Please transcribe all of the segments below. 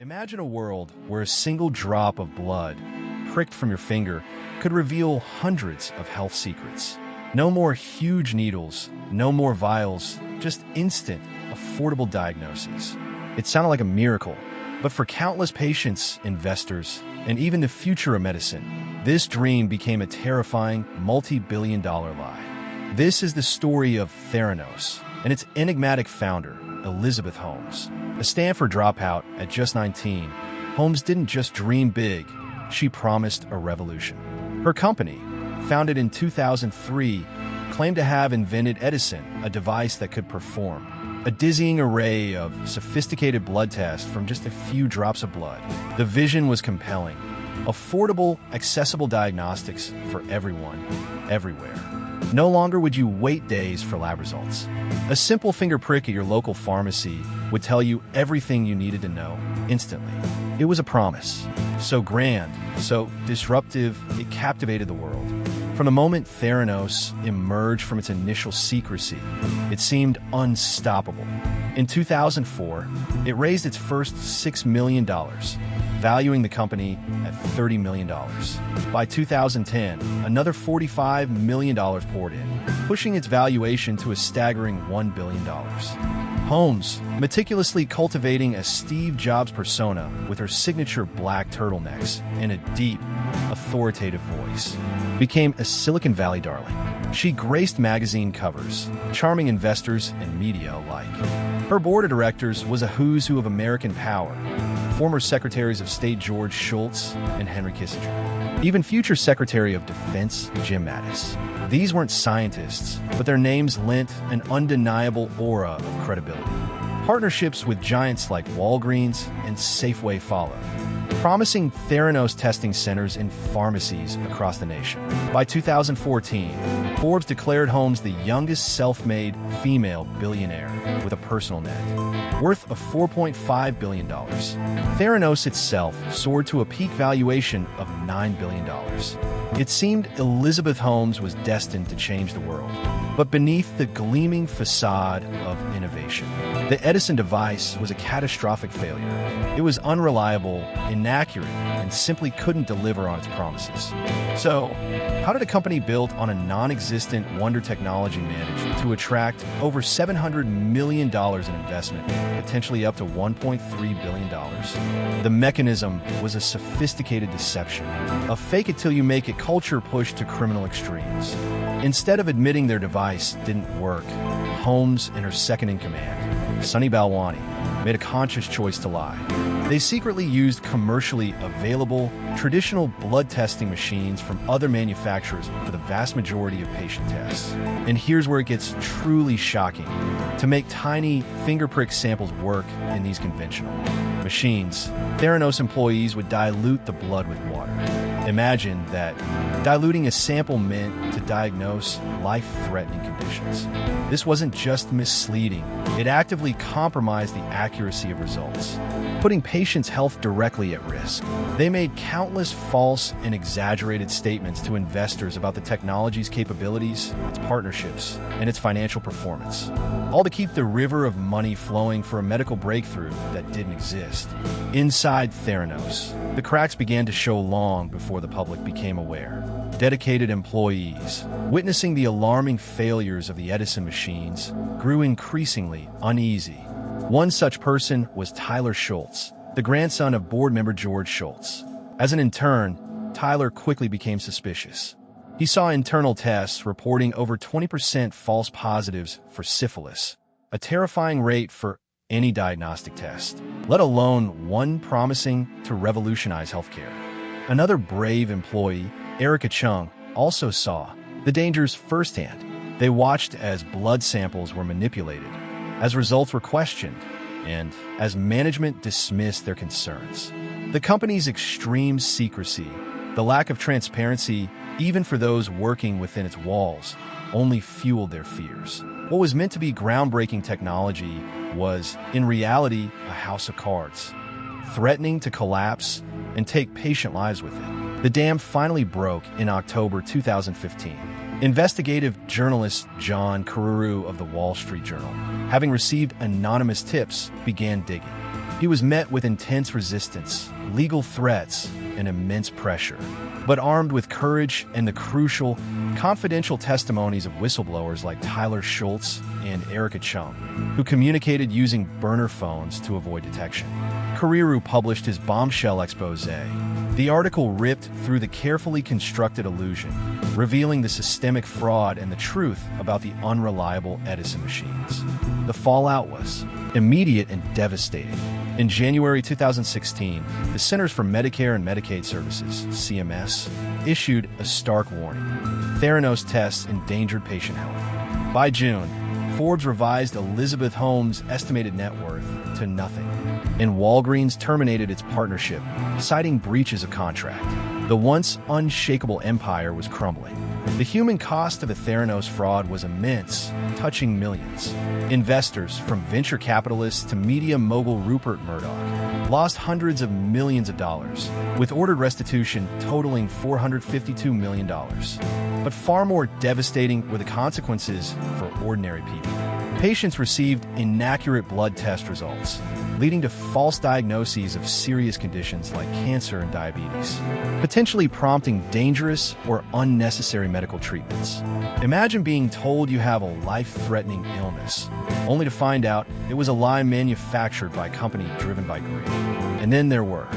Imagine a world where a single drop of blood, pricked from your finger, could reveal hundreds of health secrets. No more huge needles, no more vials, just instant, affordable diagnoses. It sounded like a miracle, but for countless patients, investors, and even the future of medicine, this dream became a terrifying, multi-billion-dollar lie. This is the story of Theranos and its enigmatic founder, Elizabeth Holmes. A Stanford dropout at just 19, Holmes didn't just dream big, she promised a revolution. Her company, founded in 2003, claimed to have invented Edison, a device that could perform a dizzying array of sophisticated blood tests from just a few drops of blood. The vision was compelling: affordable, accessible diagnostics for everyone, everywhere. No longer would you wait days for lab results. A simple finger prick at your local pharmacy would tell you everything you needed to know instantly. It was a promise, so grand, so disruptive, it captivated the world. From the moment Theranos emerged from its initial secrecy, it seemed unstoppable. In 2004, it raised its first $6 million, valuing the company at $30 million. By 2010, another $45 million poured in, pushing its valuation to a staggering $1 billion. Holmes, meticulously cultivating a Steve Jobs persona with her signature black turtlenecks and a deep, authoritative voice, became a Silicon Valley darling. She graced magazine covers, charming investors and media alike. Her board of directors was a who's who of American power: former Secretaries of State George Shultz and Henry Kissinger, even future Secretary of Defense Jim Mattis. These weren't scientists, but their names lent an undeniable aura of credibility. Partnerships with giants like Walgreens and Safeway followed, promising Theranos testing centers in pharmacies across the nation. By 2014, Forbes declared Holmes the youngest self-made female billionaire with a personal net worth of $4.5 billion. Theranos itself soared to a peak valuation of $9 billion. It seemed Elizabeth Holmes was destined to change the world. But beneath the gleaming facade of innovation, the Edison device was a catastrophic failure. It was unreliable, inaccurate, and simply couldn't deliver on its promises. So, how did a company built on a non-existent wonder technology manage to attract over $700 million in investment, potentially up to $1.3 billion? The mechanism was a sophisticated deception, a fake-it-till-you-make-it culture pushed to criminal extremes. Instead of admitting their device didn't work, Holmes and her second-in-command, Sunny Balwani, made a conscious choice to lie. They secretly used commercially available, traditional blood testing machines from other manufacturers for the vast majority of patient tests. And here's where it gets truly shocking: to make tiny finger prick samples work in these conventional machines, Theranos employees would dilute the blood with water. Imagine that diluting a sample meant to diagnose life-threatening conditions. This wasn't just misleading, it actively compromised the accuracy of results, putting patients' health directly at risk. They made countless false and exaggerated statements to investors about the technology's capabilities, its partnerships, and its financial performance, all to keep the river of money flowing for a medical breakthrough that didn't exist. Inside Theranos, the cracks began to show long before the public became aware. Dedicated employees, witnessing the alarming failures of the Edison machines, grew increasingly uneasy. One such person was Tyler Shultz, the grandson of board member George Shultz. As an intern, Tyler quickly became suspicious. He saw internal tests reporting over 20% false positives for syphilis, a terrifying rate for any diagnostic test, let alone one promising to revolutionize healthcare. Another brave employee, Erica Chung, also saw the dangers firsthand. They watched as blood samples were manipulated, as results were questioned, and as management dismissed their concerns. The company's extreme secrecy, the lack of transparency, even for those working within its walls, only fueled their fears. What was meant to be groundbreaking technology was, in reality, a house of cards, threatening to collapse and take patient lives with it. The dam finally broke in October 2015. Investigative journalist John Carreyrou of the Wall Street Journal, having received anonymous tips, began digging. He was met with intense resistance, legal threats, and immense pressure. But armed with courage and the crucial, confidential testimonies of whistleblowers like Tyler Schultz and Erica Chung, who communicated using burner phones to avoid detection, Carreyrou published his bombshell expose. The article ripped through the carefully constructed illusion, revealing the systemic fraud and the truth about the unreliable Edison machines. The fallout was immediate and devastating. In January 2016, the Centers for Medicare and Medicaid Services, CMS, issued a stark warning. Theranos tests endangered patient health. By June, Forbes revised Elizabeth Holmes' estimated net worth to nothing, and Walgreens terminated its partnership, citing breaches of contract. The once unshakable empire was crumbling. The human cost of the Theranos fraud was immense, touching millions. Investors, from venture capitalists to media mogul Rupert Murdoch, lost hundreds of millions of dollars, with ordered restitution totaling $452 million. But far more devastating were the consequences for ordinary people. Patients received inaccurate blood test results, leading to false diagnoses of serious conditions like cancer and diabetes, potentially prompting dangerous or unnecessary medical treatments. Imagine being told you have a life-threatening illness, only to find out it was a lie manufactured by a company driven by greed. And then there were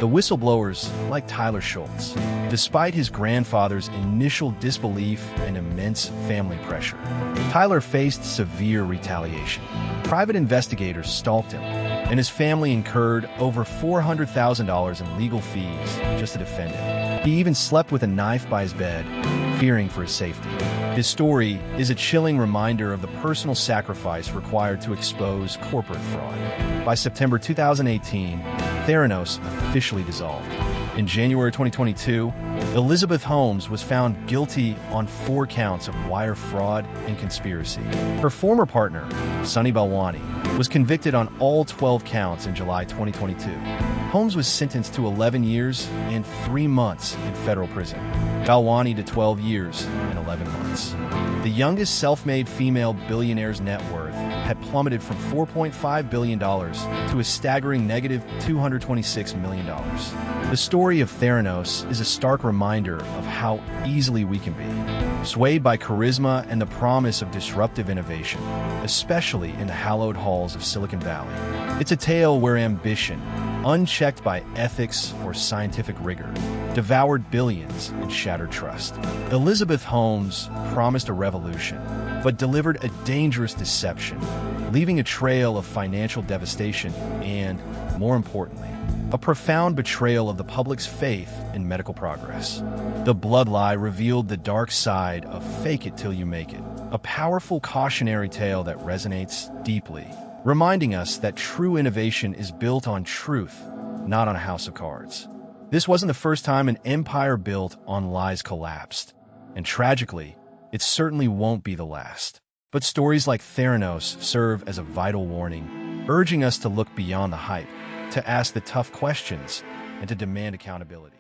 the whistleblowers like Tyler Schultz. Despite his grandfather's initial disbelief and immense family pressure, Tyler faced severe retaliation. Private investigators stalked him, and his family incurred over $400,000 in legal fees just to defend him. He even slept with a knife by his bed, fearing for his safety. His story is a chilling reminder of the personal sacrifice required to expose corporate fraud. By September 2018, Theranos officially dissolved. In January 2022, Elizabeth Holmes was found guilty on 4 counts of wire fraud and conspiracy. Her former partner, Sunny Balwani, was convicted on all 12 counts in July 2022. Holmes was sentenced to 11 years and 3 months in federal prison, Balwani to 12 years and 11 months. The youngest self-made female billionaire's net worth had plummeted from $4.5 billion to a staggering negative $226 million. The story of Theranos is a stark reminder of how easily we can be, swayed by charisma and the promise of disruptive innovation, especially in the hallowed halls of Silicon Valley. It's a tale where ambition, unchecked by ethics or scientific rigor, devoured billions and shattered trust. Elizabeth Holmes promised a revolution, but delivered a dangerous deception, leaving a trail of financial devastation and, more importantly, a profound betrayal of the public's faith in medical progress. The blood lie revealed the dark side of fake it till you make it, a powerful cautionary tale that resonates deeply, reminding us that true innovation is built on truth, not on a house of cards. This wasn't the first time an empire built on lies collapsed, and tragically, it certainly won't be the last. But stories like Theranos serve as a vital warning, urging us to look beyond the hype, to ask the tough questions, and to demand accountability.